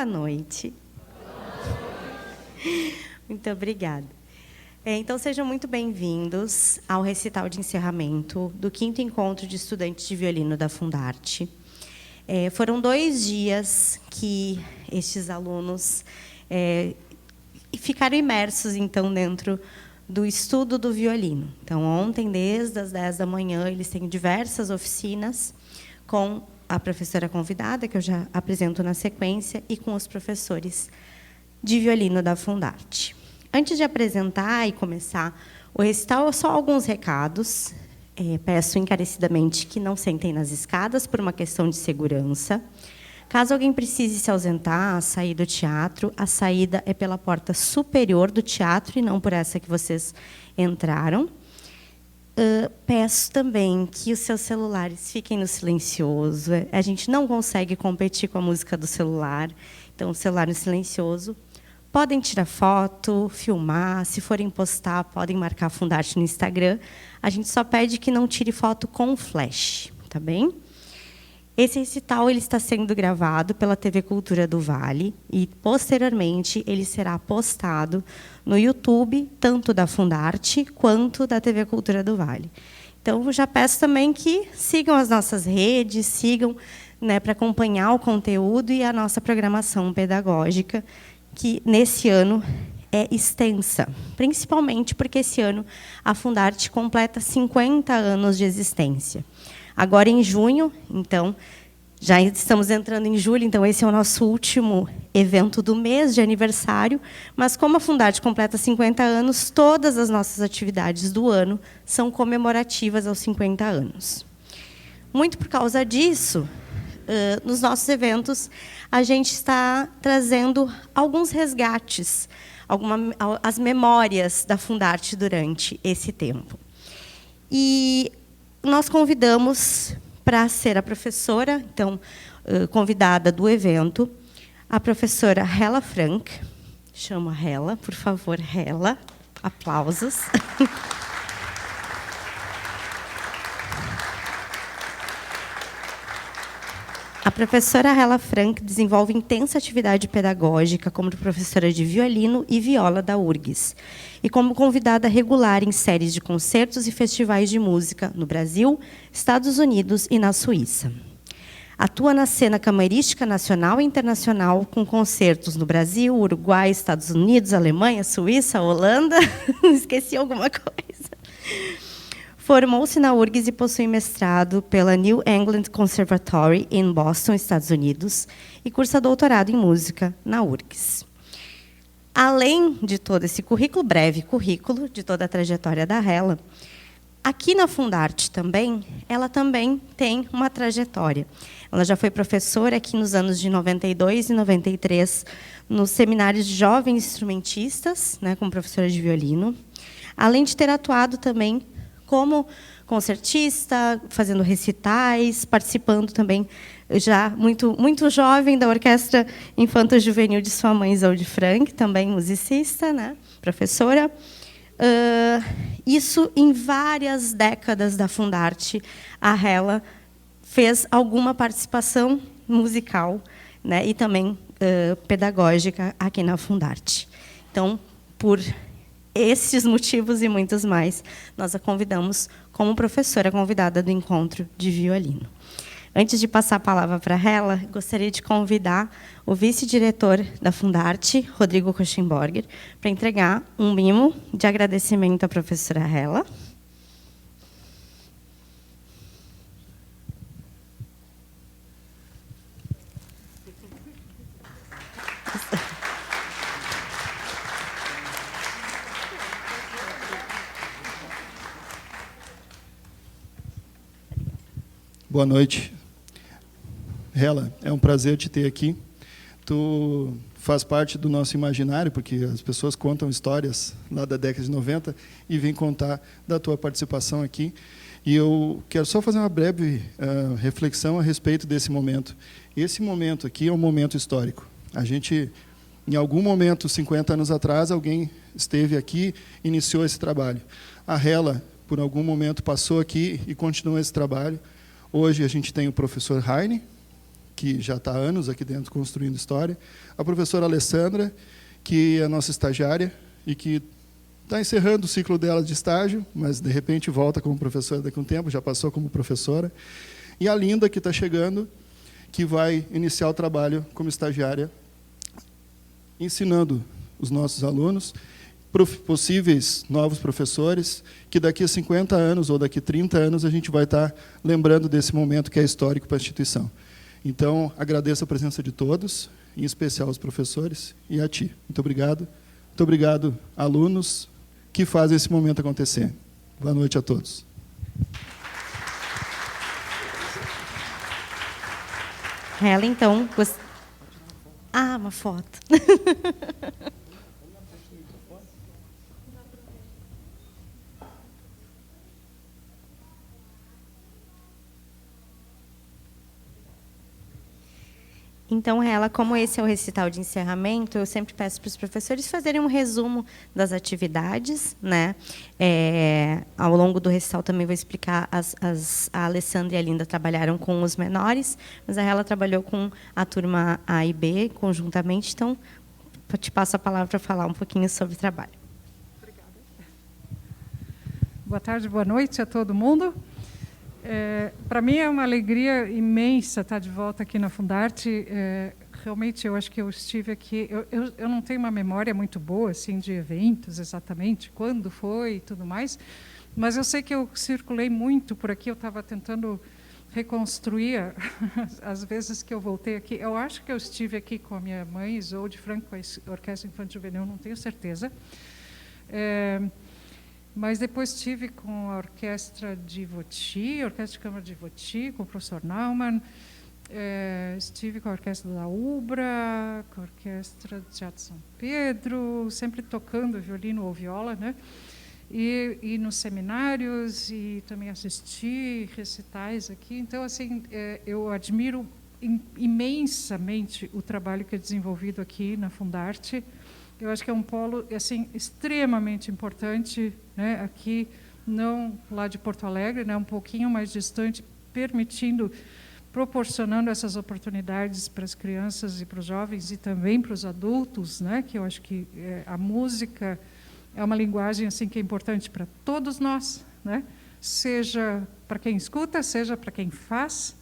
Boa noite. Muito obrigada. Então, sejam muito bem-vindos ao recital de encerramento do 5º Encontro de Estudantes de Violino da Fundarte. Foram 2 dias que estes alunos ficaram imersos, então, dentro do estudo do violino. Então, ontem, desde as 10 da manhã, eles têm diversas oficinas com a professora convidada, que eu já apresento na sequência, e com os professores de violino da Fundarte. Antes de apresentar e começar o recital, só alguns recados. Peço encarecidamente que não sentem nas escadas por uma questão de segurança. Caso alguém precise se ausentar, sair do teatro, a saída é pela porta superior do teatro e não por essa que vocês entraram. Peço também que os seus celulares fiquem no silencioso. A gente não consegue competir com a música do celular, então o celular no silencioso. Podem tirar foto, filmar, se forem postar, podem marcar a Fundarte no Instagram. A gente só pede que não tire foto com flash, tá bem? Esse recital ele está sendo gravado pela TV Cultura do Vale e, posteriormente, ele será postado no YouTube, tanto da Fundarte quanto da TV Cultura do Vale. Então, já peço também que sigam as nossas redes, sigam, né, para acompanhar o conteúdo e a nossa programação pedagógica, que, nesse ano, é extensa, principalmente porque, esse ano, a Fundarte completa 50 anos de existência. Agora, em junho, então, já estamos entrando em julho, então esse é o nosso último evento do mês de aniversário, mas como a Fundarte completa 50 anos, todas as nossas atividades do ano são comemorativas aos 50 anos. Muito por causa disso, nos nossos eventos, a gente está trazendo alguns resgates, as memórias da Fundarte durante esse tempo. E nós convidamos para ser a professora, então, convidada do evento, a professora Hella Frank. Chamo a Hella, por favor, Hella. Aplausos. A professora Hella Frank desenvolve intensa atividade pedagógica como professora de violino e viola da URGS, e como convidada regular em séries de concertos e festivais de música no Brasil, Estados Unidos e na Suíça. Atua na cena camarística nacional e internacional, com concertos no Brasil, Uruguai, Estados Unidos, Alemanha, Suíça, Holanda. Esqueci alguma coisa. Formou-se na URGS e possui mestrado pela New England Conservatory, em Boston, Estados Unidos, e cursa doutorado em música na URGS. Além de todo esse currículo, breve currículo, de toda a trajetória da Hella, aqui na Fundarte também, ela também tem uma trajetória. Ela já foi professora aqui nos anos de 92 e 93, nos seminários de jovens instrumentistas, né, como professora de violino, além de ter atuado também como concertista, fazendo recitais, participando também, já muito jovem, da Orquestra Infanto-Juvenil de sua mãe, Isolde Frank, também musicista, né, professora. Isso em várias décadas da Fundarte, a Hella fez alguma participação musical, né, e também pedagógica aqui na Fundarte. Então, por esses motivos e muitos mais, nós a convidamos como professora convidada do encontro de violino. Antes de passar a palavra para a Hella, gostaria de convidar o vice-diretor da Fundarte, Rodrigo Koschenborger, para entregar um mimo de agradecimento à professora Hella. Boa noite. Hella, é um prazer te ter aqui. Tu faz parte do nosso imaginário, porque as pessoas contam histórias lá da década de 90 e vêm contar da tua participação aqui. E eu quero só fazer uma breve reflexão a respeito desse momento. Esse momento aqui é um momento histórico. A gente, em algum momento, 50 anos atrás, alguém esteve aqui e iniciou esse trabalho. A Hella, por algum momento, passou aqui e continuou esse trabalho. Hoje a gente tem o professor Heine, que já está há anos aqui dentro construindo história, a professora Alessandra, que é a nossa estagiária e que está encerrando o ciclo dela de estágio, mas, de repente, volta como professora daqui a um tempo, já passou como professora, e a Linda, que está chegando, que vai iniciar o trabalho como estagiária, ensinando os nossos alunos, possíveis novos professores, que daqui a 50 anos ou daqui a 30 anos a gente vai estar lembrando desse momento que é histórico para a instituição. Então, agradeço a presença de todos, em especial os professores, e a ti. Muito obrigado. Muito obrigado, alunos, que fazem esse momento acontecer. Boa noite a todos. Ela, então... Ah, uma foto. Então, ela, como esse é o recital de encerramento, eu sempre peço para os professores fazerem um resumo das atividades, né? Ao longo do recital também vou explicar, a Alessandra e a Linda trabalharam com os menores, mas ela trabalhou com a turma A e B conjuntamente, então eu te passo a palavra para falar um pouquinho sobre o trabalho. Obrigada. Boa tarde, boa noite a todo mundo. Para mim é uma alegria imensa estar de volta aqui na Fundarte. Realmente, eu acho que eu estive aqui... Eu não tenho uma memória muito boa assim, de eventos, exatamente, quando foi e tudo mais, mas eu sei que eu circulei muito por aqui, eu estava tentando reconstruir as vezes que eu voltei aqui. Eu acho que eu estive aqui com a minha mãe, Isolde Franco, com a Orquestra Infantil Juvenil, não tenho certeza. Mas depois estive com a Orquestra de Voti, a Orquestra de Câmara de Voti, com o professor Naumann, estive com a Orquestra da Ubra, com a Orquestra de Teatro São Pedro, sempre tocando violino ou viola, né? E nos seminários, e também assisti recitais aqui. Então, assim, eu admiro imensamente o trabalho que é desenvolvido aqui na Fundarte. Eu acho que é um polo assim, extremamente importante, né, aqui, não lá de Porto Alegre, né, um pouquinho mais distante, proporcionando essas oportunidades para as crianças e para os jovens e também para os adultos, né, que eu acho que a música é uma linguagem assim, que é importante para todos nós, né, seja para quem escuta, seja para quem faz.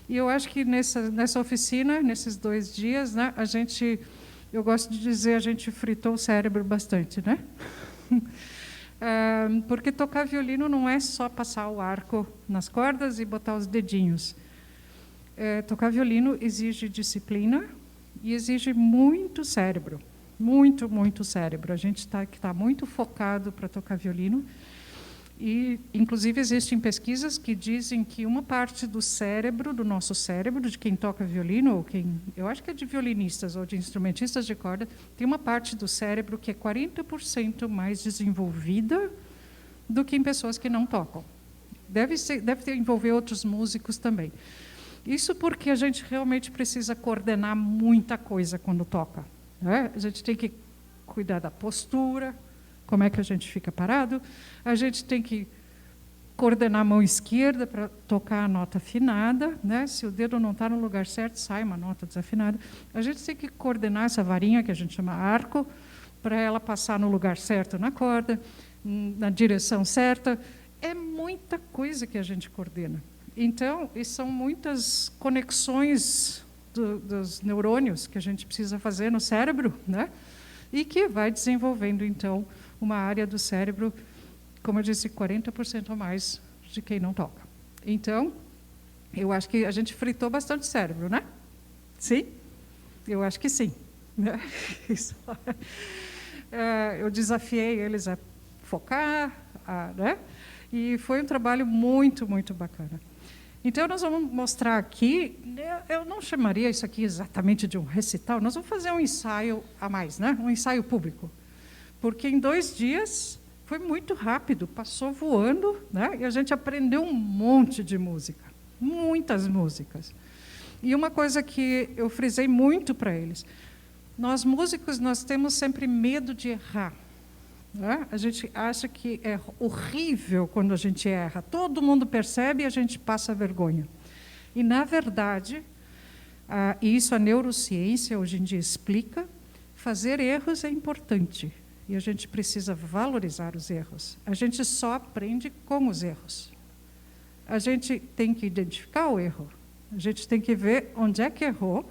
E eu acho que nessa oficina, nesses 2 dias, né, eu gosto de dizer, a gente fritou o cérebro bastante, né? Porque tocar violino não é só passar o arco nas cordas e botar os dedinhos. Tocar violino exige disciplina e exige muito cérebro, muito, muito cérebro. A gente está muito focado para tocar violino. E, inclusive, existem pesquisas que dizem que uma parte do cérebro, do nosso cérebro, de quem toca violino, ou eu acho que é de violinistas ou de instrumentistas de corda, tem uma parte do cérebro que é 40% mais desenvolvida do que em pessoas que não tocam. Deve envolver outros músicos também. Isso porque a gente realmente precisa coordenar muita coisa quando toca, né? A gente tem que cuidar da postura, como é que a gente fica parado, a gente tem que coordenar a mão esquerda para tocar a nota afinada, né? Se o dedo não está no lugar certo, sai uma nota desafinada. A gente tem que coordenar essa varinha, que a gente chama arco, para ela passar no lugar certo na corda, na direção certa. É muita coisa que a gente coordena. Então, e são muitas conexões dos neurônios que a gente precisa fazer no cérebro, né? E que vai desenvolvendo, então, uma área do cérebro, como eu disse, 40% a mais de quem não toca. Então, eu acho que a gente fritou bastante cérebro, né? Sim? Eu acho que sim. Isso. Eu desafiei eles a focar, né? E foi um trabalho muito, muito bacana. Então, nós vamos mostrar aqui, eu não chamaria isso aqui exatamente de um recital, nós vamos fazer um ensaio a mais, né? Um ensaio público. Porque em 2 dias foi muito rápido, passou voando, né? E a gente aprendeu um monte de música, muitas músicas. E uma coisa que eu frisei muito para eles, nós músicos, nós temos sempre medo de errar. Né? A gente acha que é horrível quando a gente erra. Todo mundo percebe e a gente passa vergonha. E, na verdade, E isso a neurociência hoje em dia explica. Fazer erros é importante e a gente precisa valorizar os erros. A gente só aprende com os erros. A gente tem que identificar o erro. A gente tem que ver onde é que errou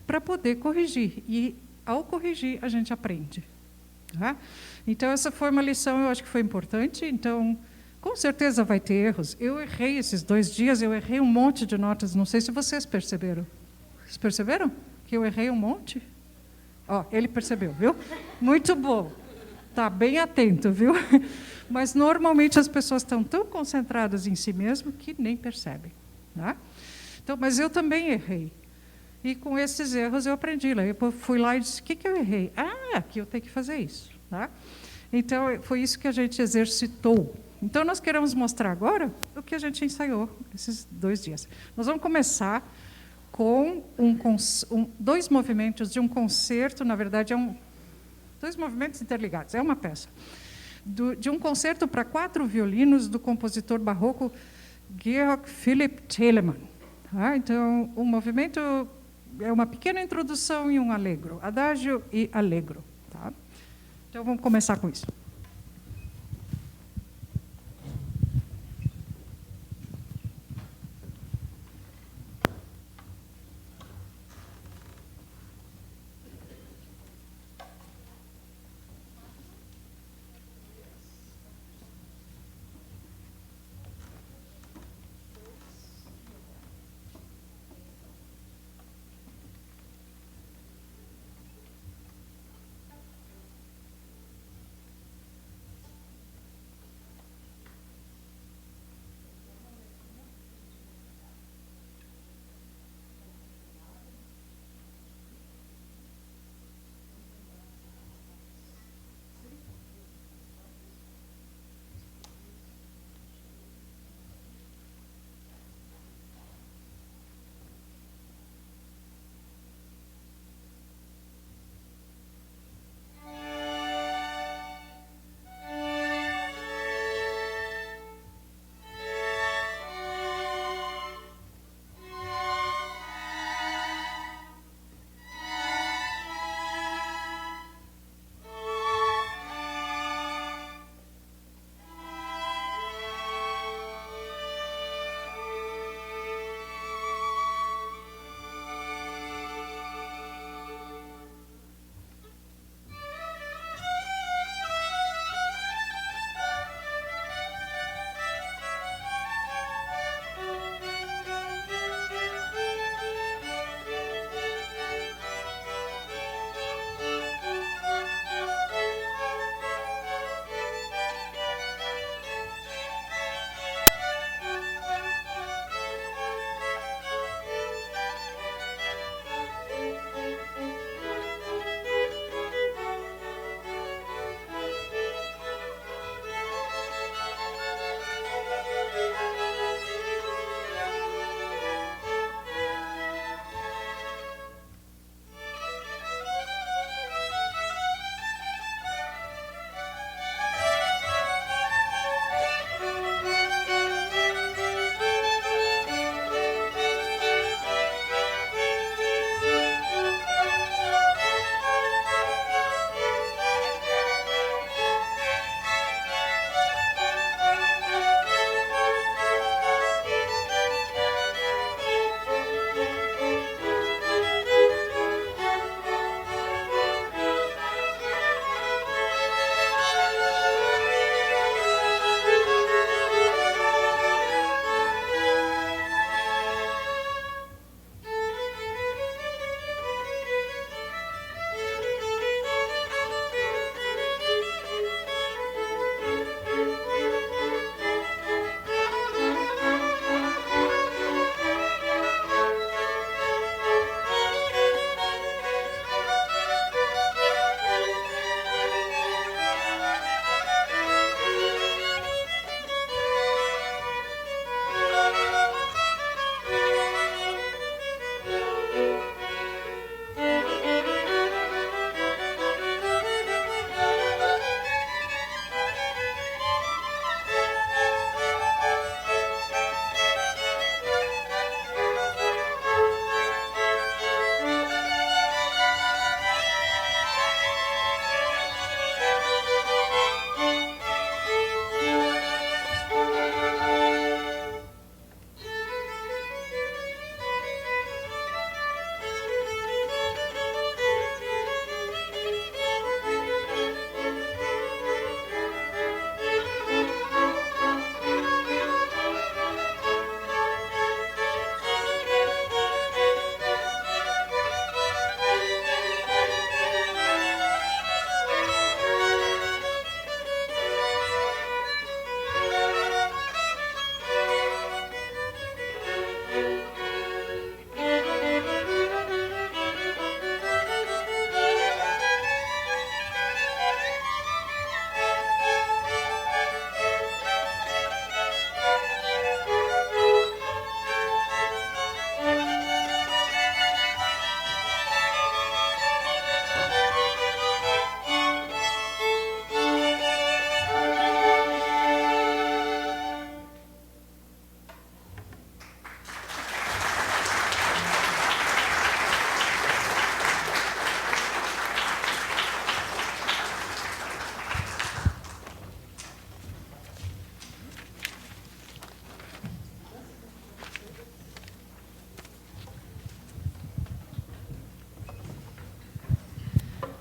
para poder corrigir. E, ao corrigir, a gente aprende. Tá? Então, essa foi uma lição, eu acho que foi importante. Então, com certeza vai ter erros. Eu errei esses 2 dias, eu errei um monte de notas. Não sei se vocês perceberam. Vocês perceberam que eu errei um monte? Ó, ele percebeu, viu? Muito bom. Está bem atento, viu? Mas, normalmente, as pessoas estão tão concentradas em si mesmas que nem percebem. Tá? Então, mas eu também errei. E, com esses erros, eu aprendi. Eu fui lá e disse, o que eu errei? Aqui eu tenho que fazer isso. Tá? Então, foi isso que a gente exercitou. Então, nós queremos mostrar agora o que a gente ensaiou esses 2 dias. Nós vamos começar com 2 movimentos de um concerto, na verdade, 2 movimentos interligados, é uma peça. De um concerto para 4 violinos do compositor barroco Georg Philipp Telemann. Tá? Então, o movimento é uma pequena introdução e um allegro, adágio e allegro. Tá? Então, vamos começar com isso.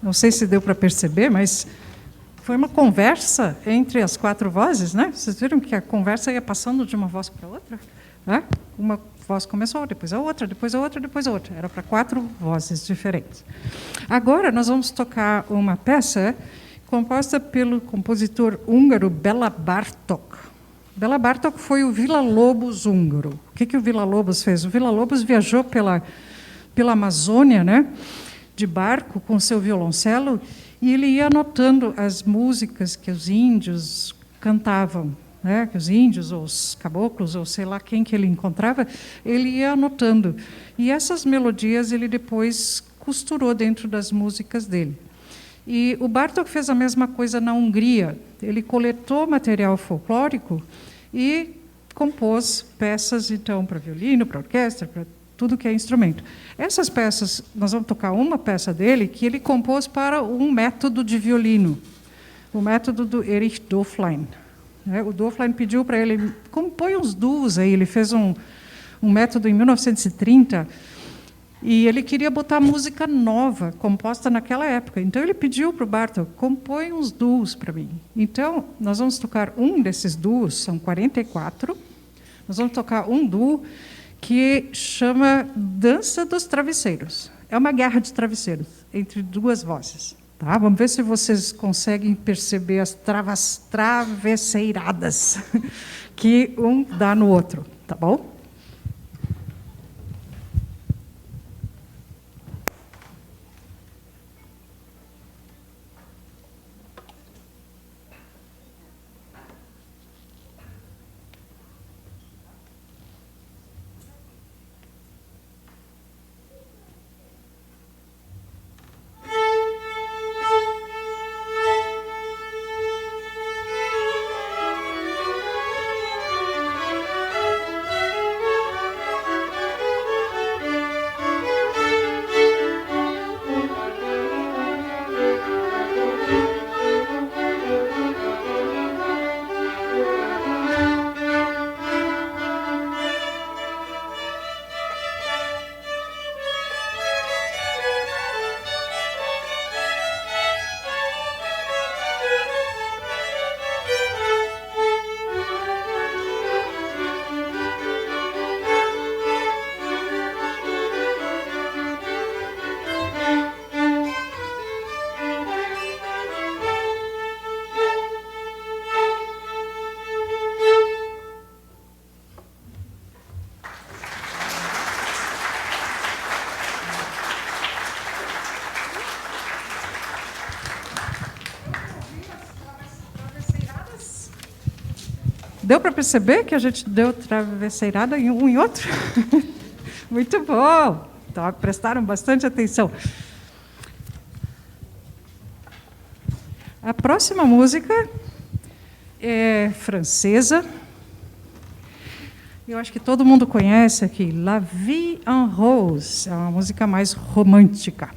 Não sei se deu para perceber, mas foi uma conversa entre as 4 vozes, né? Vocês viram que a conversa ia passando de uma voz para outra? Né? Uma voz começou, depois a outra, depois a outra, depois a outra. Era para 4 vozes diferentes. Agora nós vamos tocar uma peça composta pelo compositor húngaro Béla Bartók. Béla Bartók foi o Villa-Lobos húngaro. O que o Villa-Lobos fez? O Villa-Lobos viajou pela Amazônia, né, de barco, com seu violoncelo, e ele ia anotando as músicas que os índios cantavam, né, que os índios, ou os caboclos, ou sei lá quem que ele encontrava, ele ia anotando. E essas melodias ele depois costurou dentro das músicas dele. E o Bartók fez a mesma coisa na Hungria. Ele coletou material folclórico e compôs peças, então, para violino, para orquestra, para tudo que é instrumento. Essas peças, nós vamos tocar uma peça dele que ele compôs para um método de violino, o método do Erich Döflein. O Döflein pediu para ele, compõe uns duos aí, ele fez um método em 1930, e ele queria botar música nova, composta naquela época. Então, ele pediu para o Bartók, compõe uns duos para mim. Então, nós vamos tocar um desses duos, são 44. Nós vamos tocar um duo que chama Dança dos Travesseiros. É uma guerra de travesseiros, entre 2 vozes. Tá? Vamos ver se vocês conseguem perceber as travesseiradas que um dá no outro. Tá bom? Deu para perceber que a gente deu travesseirada em um e outro? Muito bom! Então, prestaram bastante atenção. A próxima música é francesa. Eu acho que todo mundo conhece aqui. La Vie en Rose. É uma música mais romântica.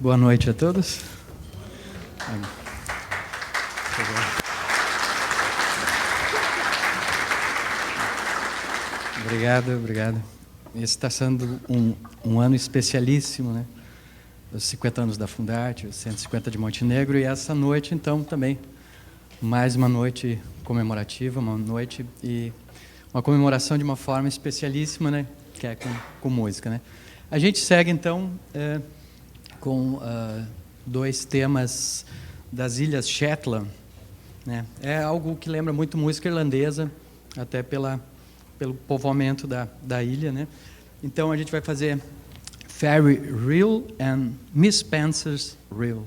Boa noite a todos. Obrigado. Esse está sendo um ano especialíssimo, né? Os 50 anos da Fundarte, os 150 de Montenegro, e essa noite, então, também mais uma noite comemorativa, uma noite e uma comemoração de uma forma especialíssima, né? Que é com música, né? A gente segue, então, com 2 temas das Ilhas Shetland, né? É algo que lembra muito música irlandesa, até pelo povoamento da ilha, né? Então a gente vai fazer Fairy Reel and Miss Spencer's Reel.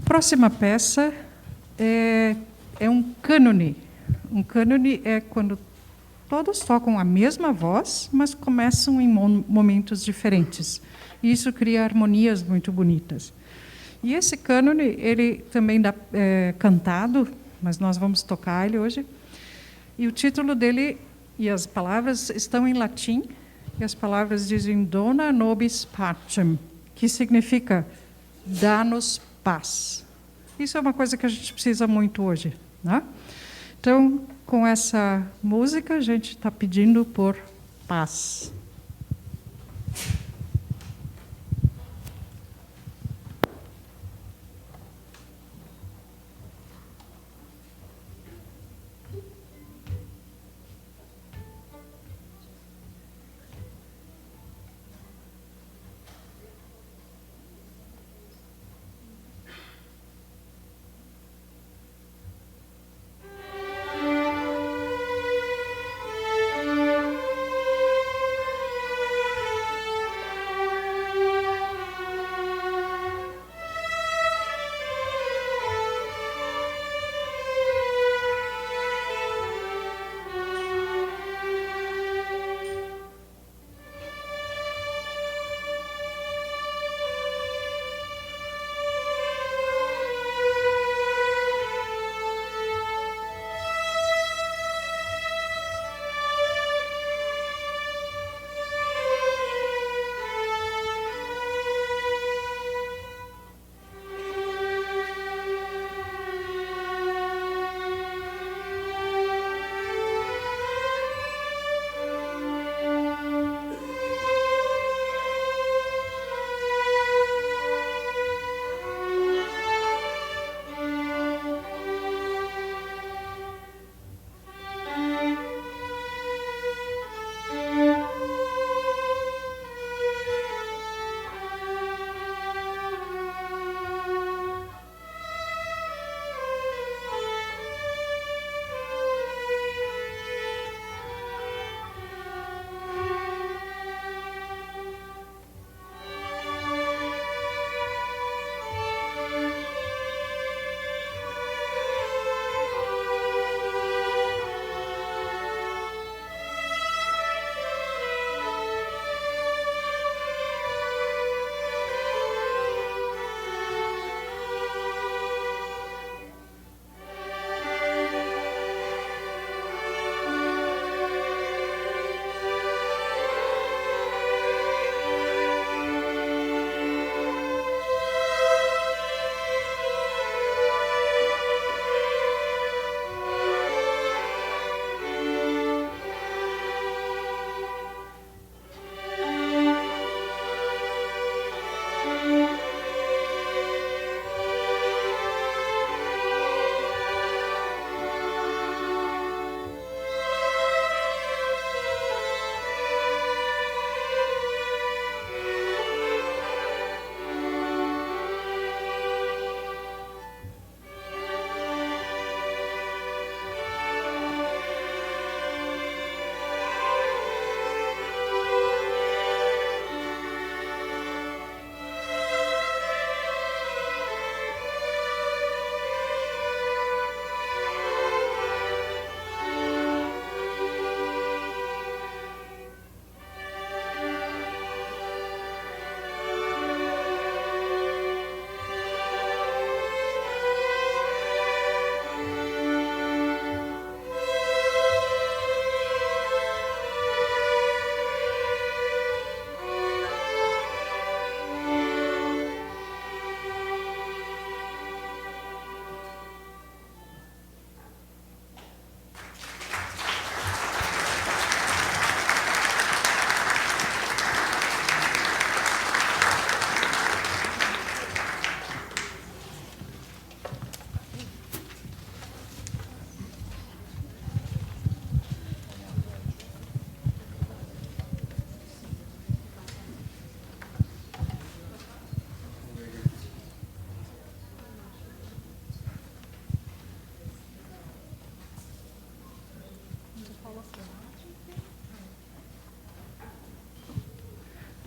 A próxima peça é um cânone. Um cânone é quando todos tocam a mesma voz, mas começam em momentos diferentes. E isso cria harmonias muito bonitas. E esse cânone, ele também é cantado, mas nós vamos tocar ele hoje. E o título dele e as palavras estão em latim, e as palavras dizem Dona nobis pacem, que significa dá-nos paz. Isso é uma coisa que a gente precisa muito hoje, né? Então, com essa música, a gente está pedindo por paz.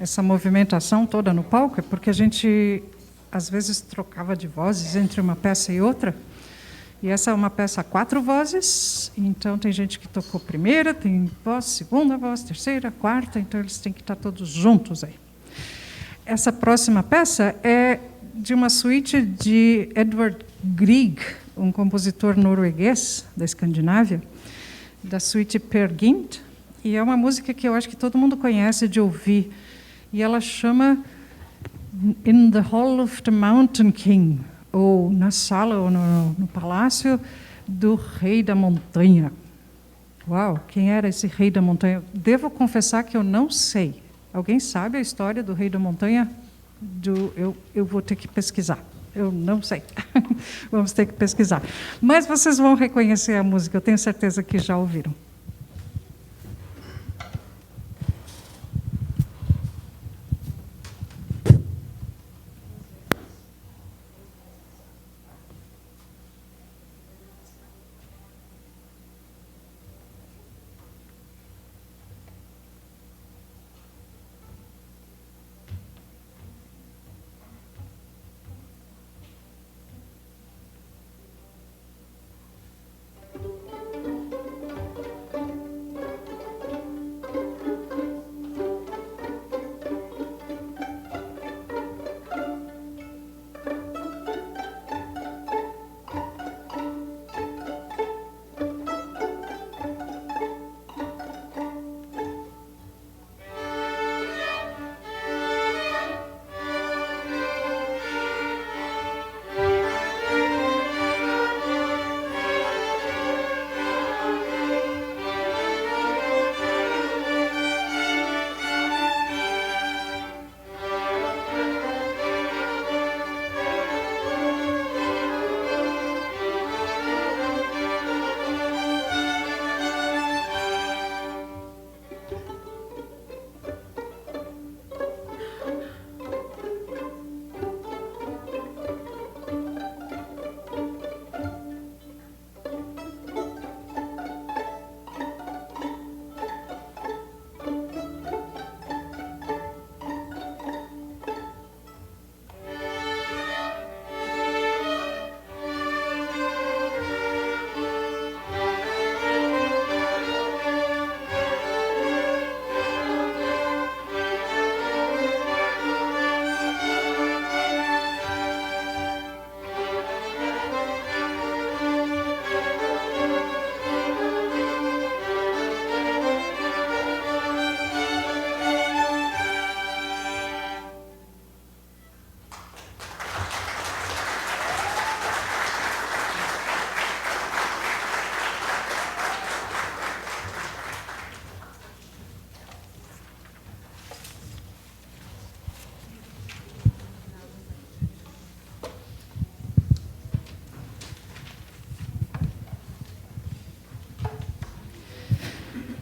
essa movimentação toda no palco, é porque a gente, às vezes, trocava de vozes entre uma peça e outra. E essa é uma peça a 4 vozes, então tem gente que tocou primeira, tem voz, segunda voz, terceira, quarta, então eles têm que estar todos juntos aí. Essa próxima peça é de uma suíte de Edvard Grieg, um compositor norueguês da Escandinávia, da suíte Peer Gynt, e é uma música que eu acho que todo mundo conhece de ouvir, e ela chama In the Hall of the Mountain King, ou na sala ou no palácio do Rei da Montanha. Uau, quem era esse Rei da Montanha? Devo confessar que eu não sei. Alguém sabe a história do Rei da Montanha? Eu vou ter que pesquisar. Eu não sei. Vamos ter que pesquisar. Mas vocês vão reconhecer a música, eu tenho certeza que já ouviram.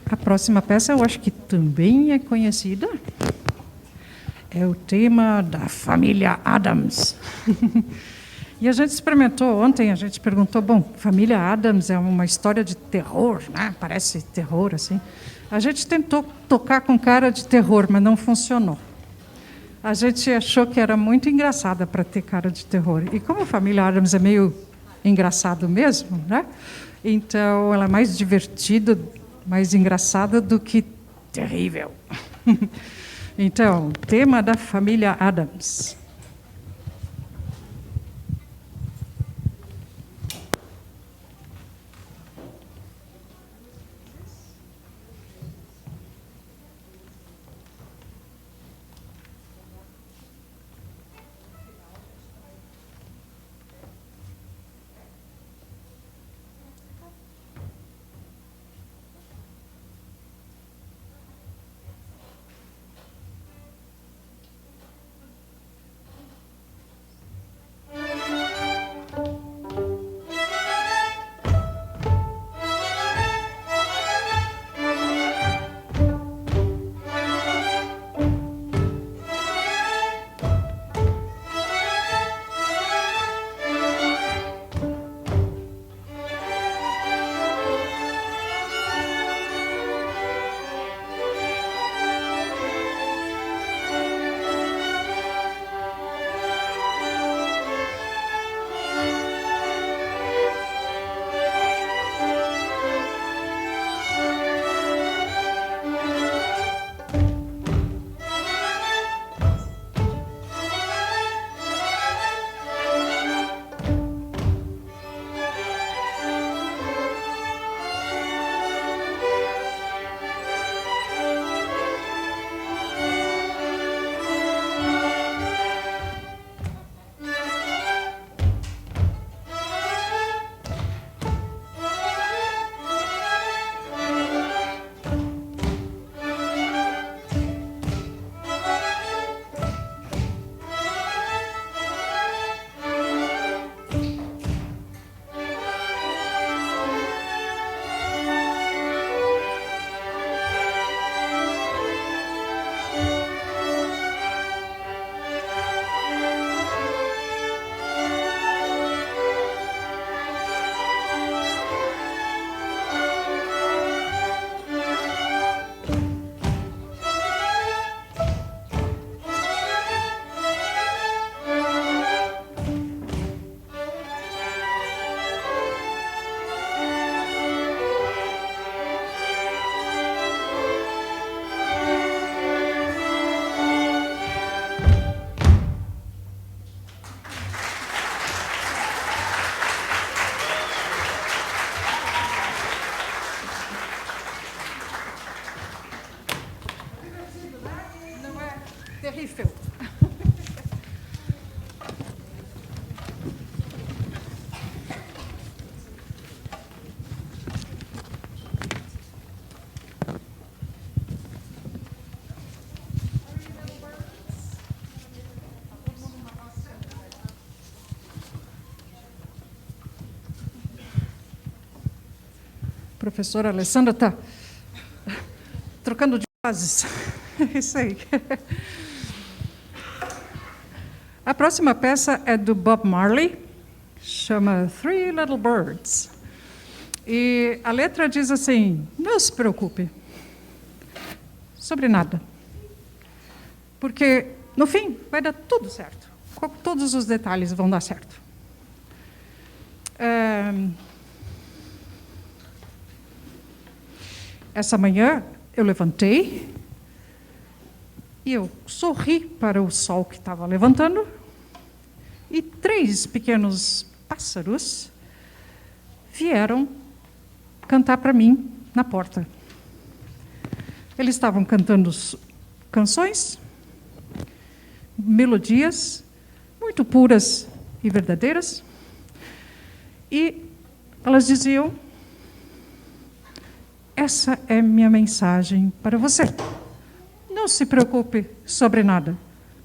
A próxima peça eu acho que também é conhecida. É o tema da família Addams. E a gente experimentou ontem, a gente perguntou, bom, família Addams é uma história de terror, né? Parece terror, assim. A gente tentou tocar com cara de terror, mas não funcionou. A gente achou que era muito engraçada para ter cara de terror. E como a família Addams é meio engraçado mesmo, né? Então ela é mais divertida, mais engraçada do que terrível. Então, tema da família Addams. Terrível. Professora Alessandra está trocando de fases. Isso aí. A próxima peça é do Bob Marley, chama Three Little Birds. E a letra diz assim: não se preocupe sobre nada, porque, no fim, vai dar tudo certo. Todos os detalhes vão dar certo. Essa manhã eu levantei e eu sorri para o sol que estava levantando e 3 pequenos pássaros vieram cantar para mim na porta. Eles estavam cantando canções, melodias muito puras e verdadeiras, e elas diziam: essa é minha mensagem para você. Não se preocupe sobre nada,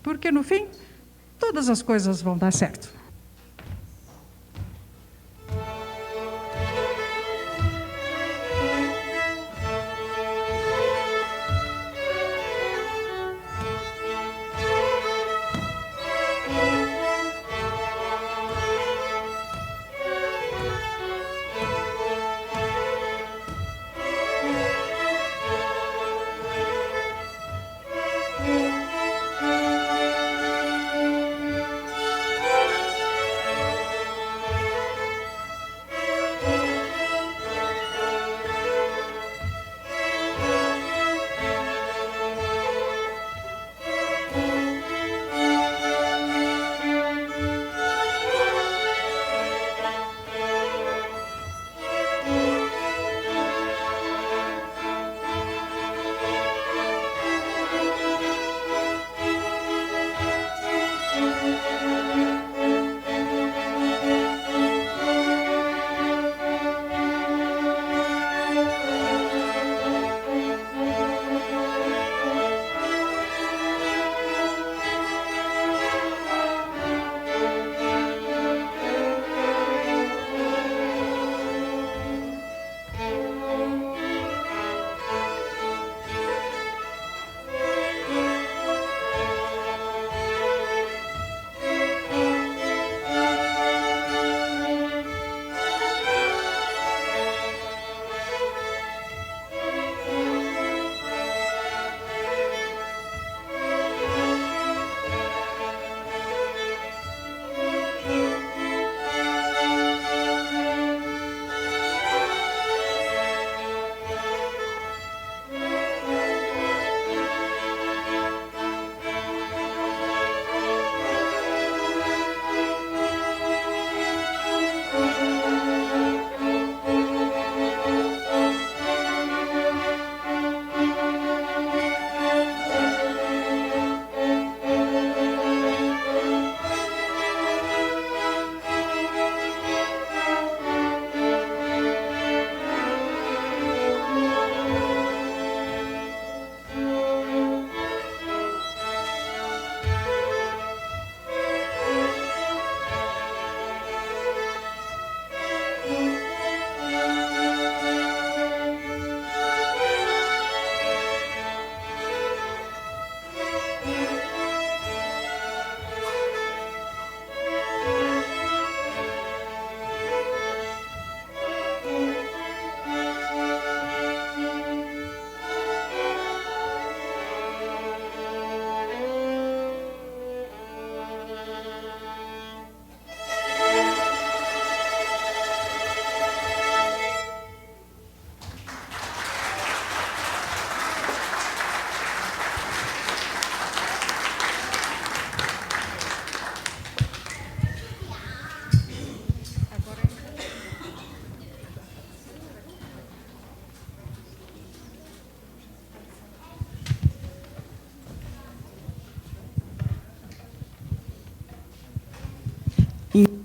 porque, no fim, todas as coisas vão dar certo.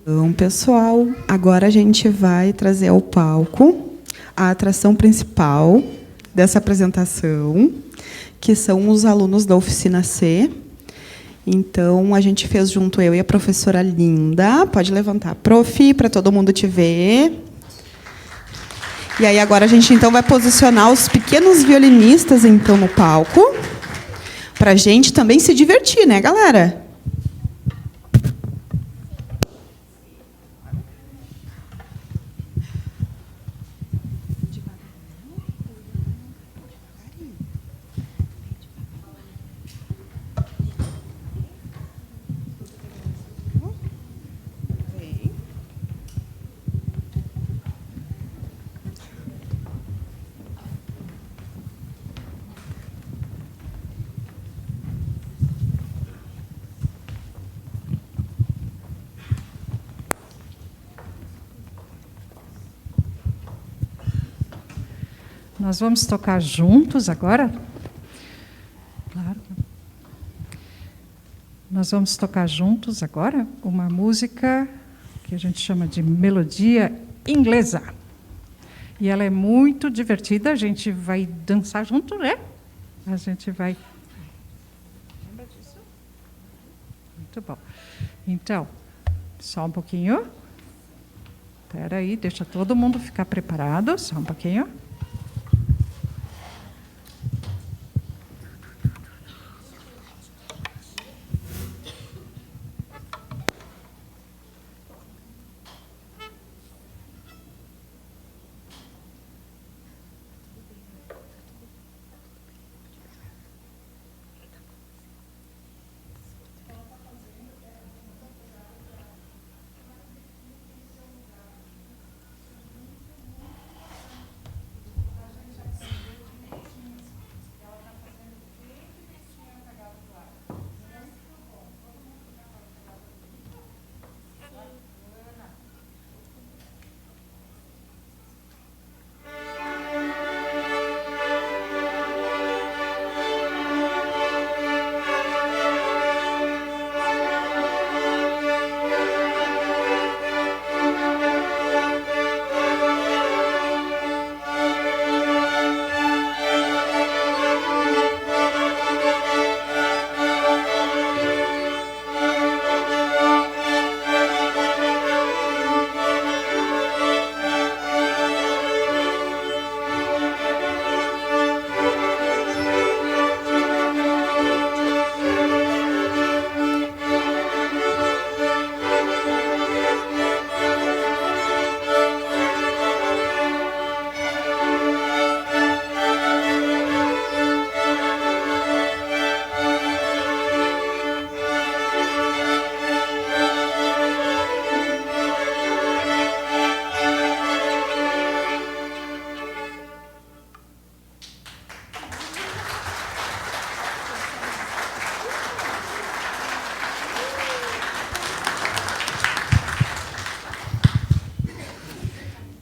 Então, pessoal, agora a gente vai trazer ao palco a atração principal dessa apresentação, que são os alunos da oficina C. Então, a gente fez junto eu e a professora Linda. Pode levantar, prof, para todo mundo te ver. E aí agora a gente então vai posicionar os pequenos violinistas então no palco, para a gente também se divertir, né, galera? Nós vamos tocar juntos agora? Claro. Nós vamos tocar juntos agora uma música que a gente chama de melodia inglesa. E ela é muito divertida, a gente vai dançar junto, né? A gente vai... Lembra disso? Muito bom. Então, só um pouquinho. Espera aí, deixa todo mundo ficar preparado, só um pouquinho.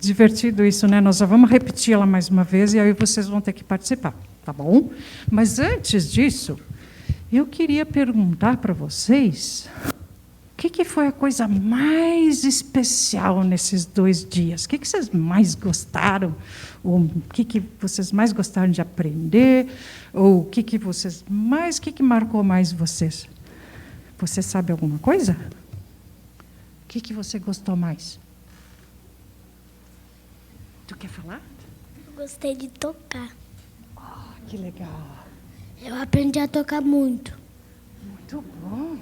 Divertido isso, né? Nós já vamos repetir ela mais uma vez e aí vocês vão ter que participar, tá bom? Mas antes disso, eu queria perguntar para vocês o que foi a coisa mais especial nesses 2 dias? O que vocês mais gostaram? Ou o que vocês mais gostaram de aprender? Ou o que vocês mais, o que marcou mais vocês? Você sabe alguma coisa? O que você gostou mais? Tu quer falar? Eu gostei de tocar. Oh, que legal. Eu aprendi a tocar muito. Muito bom.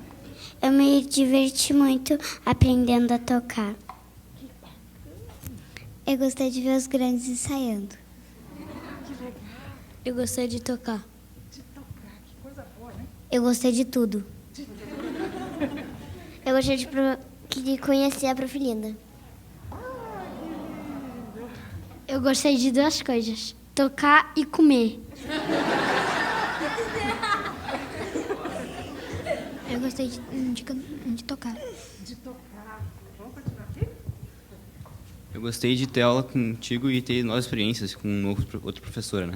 Eu me diverti muito aprendendo a tocar. Eu gostei de ver os grandes ensaiando. Que legal. Eu gostei de tocar. De tocar, que coisa boa, né? Eu gostei de tudo. Eu gostei de conhecer a Prof. Linda. Eu gostei de 2 coisas: tocar e comer. Eu gostei de tocar. De tocar. Vamos continuar aqui? Eu gostei de ter aula contigo e ter novas experiências com outra professora, né?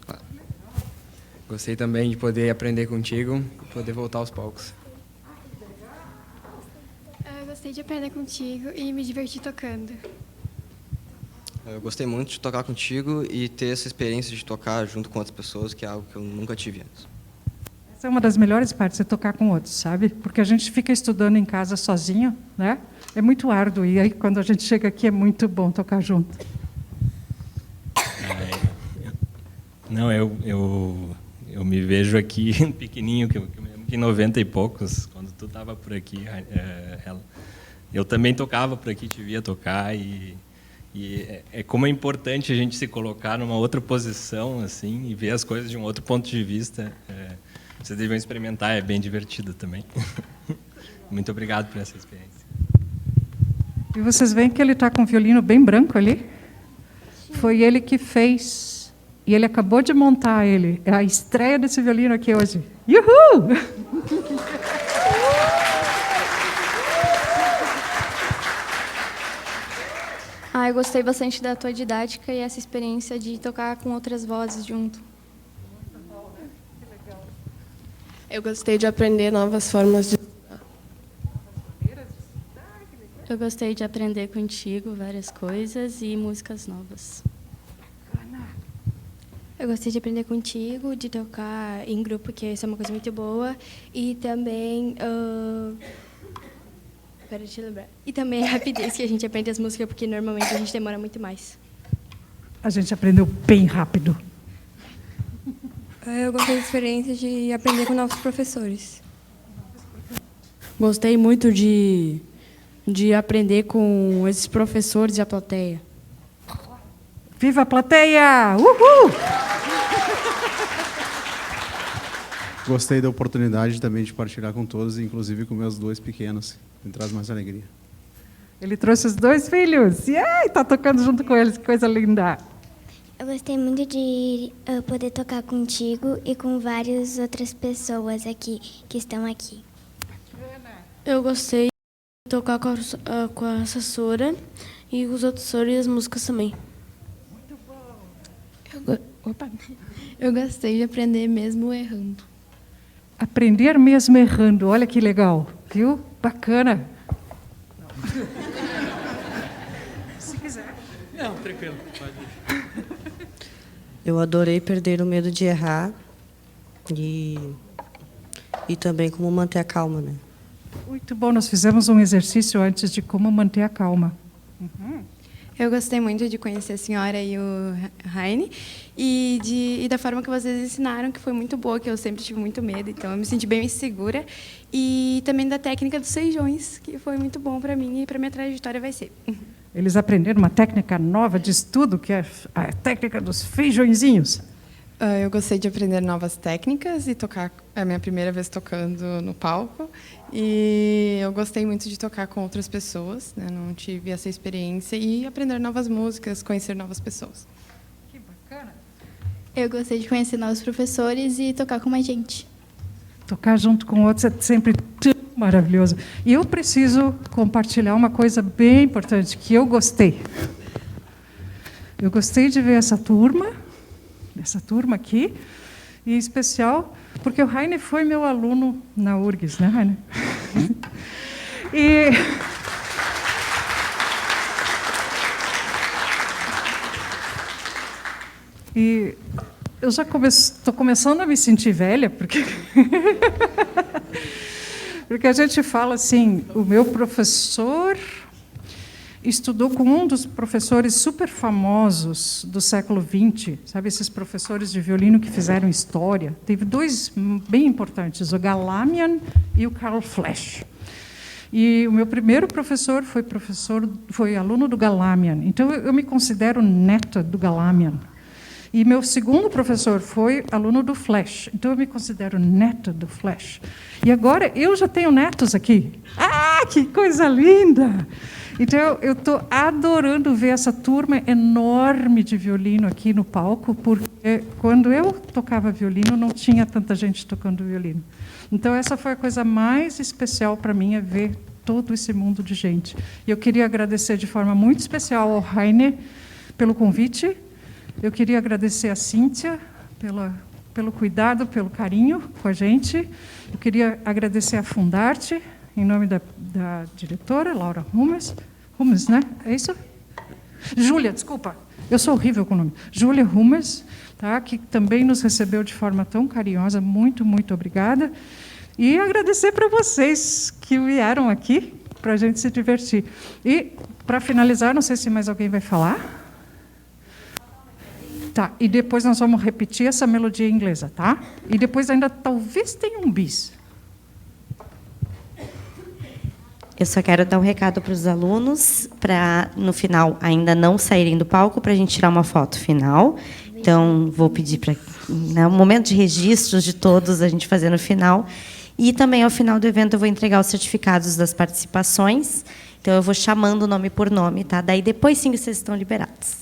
Claro. Gostei também de poder aprender contigo e poder voltar aos palcos. Eu gostei gostei de aprender contigo e me divertir tocando. Eu gostei muito de tocar contigo e ter essa experiência de tocar junto com outras pessoas, que é algo que eu nunca tive antes. Essa é uma das melhores partes, é tocar com outros, sabe? Porque a gente fica estudando em casa sozinho, né? É muito árduo, e aí quando a gente chega aqui é muito bom tocar junto. Não, eu me vejo aqui pequenininho, que eu me lembro que em 90 e poucos, quando tu estava por aqui, eu também tocava por aqui, te via tocar, e é como é importante a gente se colocar numa outra posição assim e ver as coisas de um outro ponto de vista. Vocês devem experimentar, é bem divertido também. Muito obrigado por essa experiência. E vocês veem que ele está com o violino bem branco ali? Foi ele que fez. E ele acabou de montar ele. É a estreia desse violino aqui hoje. Uhul! Eu gostei bastante da tua didática e essa experiência de tocar com outras vozes junto. Eu gostei de aprender novas formas de estudar. Eu gostei de aprender contigo várias coisas e músicas novas. Eu gostei de aprender contigo, de tocar em grupo, que isso é uma coisa muito boa. E também... deixa eu lembrar. E também a rapidez que a gente aprende as músicas, porque normalmente a gente demora muito mais. A gente aprendeu bem rápido. Eu gostei da experiência de aprender com novos professores. Gostei muito de aprender com esses professores e a plateia. Viva a plateia! Uhul! Gostei da oportunidade também de partilhar com todos, inclusive com meus 2 pequenos. Me traz mais alegria. Ele trouxe os 2 filhos. E está tocando junto com eles, que coisa linda. Eu gostei muito de poder tocar contigo e com várias outras pessoas aqui que estão aqui. Eu gostei de tocar com a Sassora e os outros professores e as músicas também. Muito bom. Eu gostei de aprender mesmo errando. Aprender mesmo errando, olha que legal, viu? Bacana. Se quiser. Não, tranquilo, pode ir. Eu adorei perder o medo de errar e também como manter a calma, né? Muito bom, nós fizemos um exercício antes de como manter a calma. Eu gostei muito de conhecer a senhora e o Heine e da forma que vocês ensinaram, que foi muito boa, que eu sempre tive muito medo, então eu me senti bem segura. E também da técnica dos feijões, que foi muito bom para mim e para minha trajetória vai ser. Eles aprenderam uma técnica nova de estudo, que é a técnica dos feijõezinhos. Eu gostei de aprender novas técnicas e tocar, é a minha primeira vez tocando no palco. E eu gostei muito de tocar com outras pessoas, né? Não tive essa experiência e aprender novas músicas, conhecer novas pessoas. Que bacana. Eu gostei de conhecer novos professores e tocar com mais gente. Tocar junto com outros é sempre tão maravilhoso. E eu preciso compartilhar uma coisa bem importante que eu gostei. Eu gostei de ver essa turma aqui, e em especial porque o Heine foi meu aluno na URGS, né, Heine? E eu já estou começando a me sentir velha, porque a gente fala assim, o meu professor estudou com um dos professores super famosos do século XX, sabe, esses professores de violino que fizeram história. Teve 2 bem importantes, o Galamian e o Karl Flesch. E o meu primeiro professor foi aluno do Galamian, então eu me considero neta do Galamian. E meu segundo professor foi aluno do Flesch, então eu me considero neta do Flesch. E agora eu já tenho netos aqui. Que coisa linda! Então eu estou adorando ver essa turma enorme de violino aqui no palco, porque quando eu tocava violino não tinha tanta gente tocando violino. Então essa foi a coisa mais especial para mim, é ver todo esse mundo de gente. E eu queria agradecer de forma muito especial ao Heine pelo convite. Eu queria agradecer a Cíntia pelo cuidado, pelo carinho com a gente. Eu queria agradecer a Fundarte em nome da diretora, Laura Humes, né? É isso? Júlia, desculpa, eu sou horrível com o nome. Júlia Humes, tá? Que também nos recebeu de forma tão carinhosa. Muito, muito obrigada. E agradecer para vocês que vieram aqui para a gente se divertir. E, para finalizar, não sei se mais alguém vai falar. Tá, e depois nós vamos repetir essa melodia inglesa, tá? E depois ainda talvez tenha um bis. Eu só quero dar um recado para os alunos, para, no final, ainda não saírem do palco, para a gente tirar uma foto final. Então, vou pedir para, no momento de registros de todos, a gente fazer no final. E também, ao final do evento, eu vou entregar os certificados das participações. Então, eu vou chamando nome por nome, tá? Daí, depois, sim, vocês estão liberados.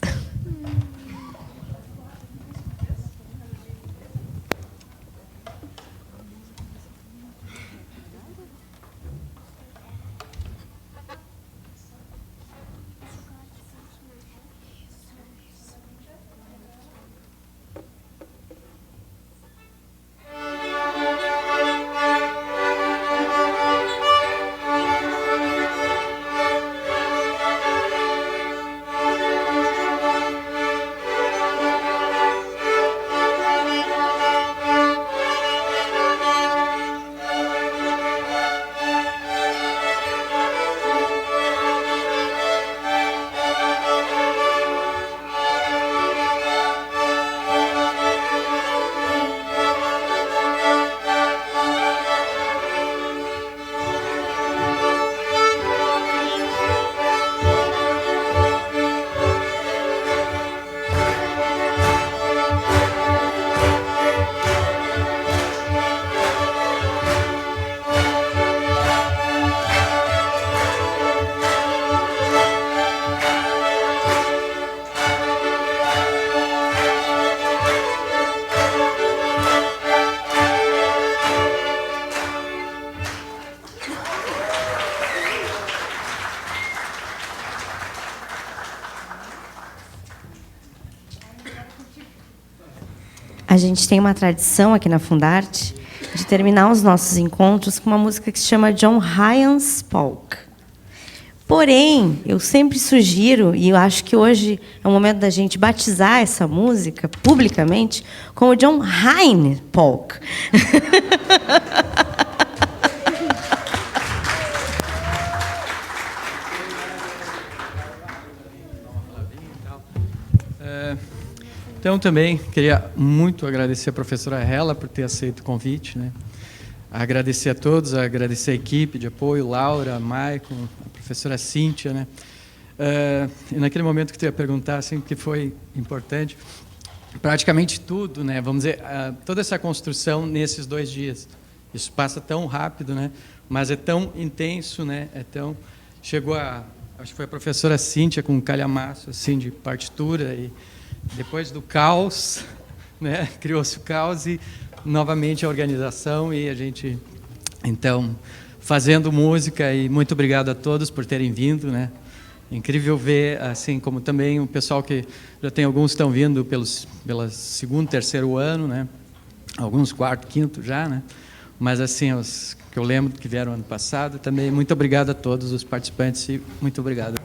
A gente tem uma tradição aqui na Fundarte de terminar os nossos encontros com uma música que se chama John Hyan's Polk. Porém, eu sempre sugiro, e eu acho que hoje é o momento da gente batizar essa música publicamente como John Hine Polk. Então, também queria muito agradecer a professora Hela por ter aceito o convite, né? Agradecer a todos, agradecer a equipe de apoio, Laura, Maicon, a professora Cíntia, né? E naquele momento que tu ia perguntar, assim, que foi importante, praticamente tudo, né? Vamos dizer, toda essa construção nesses 2 dias. Isso passa tão rápido, né? Mas é tão intenso, né? Chegou acho que foi a professora Cíntia com um calhamaço, assim, de partitura, e depois do caos, né? Criou-se o caos e novamente a organização e a gente, então, fazendo música. E muito obrigado a todos por terem vindo, né? Incrível ver, assim, como também o pessoal que já tem alguns estão vindo pelo 2º, 3º ano, né? Alguns 4º, 5º já, né? Mas, assim, os que eu lembro que vieram ano passado também. Muito obrigado a todos os participantes e muito obrigado.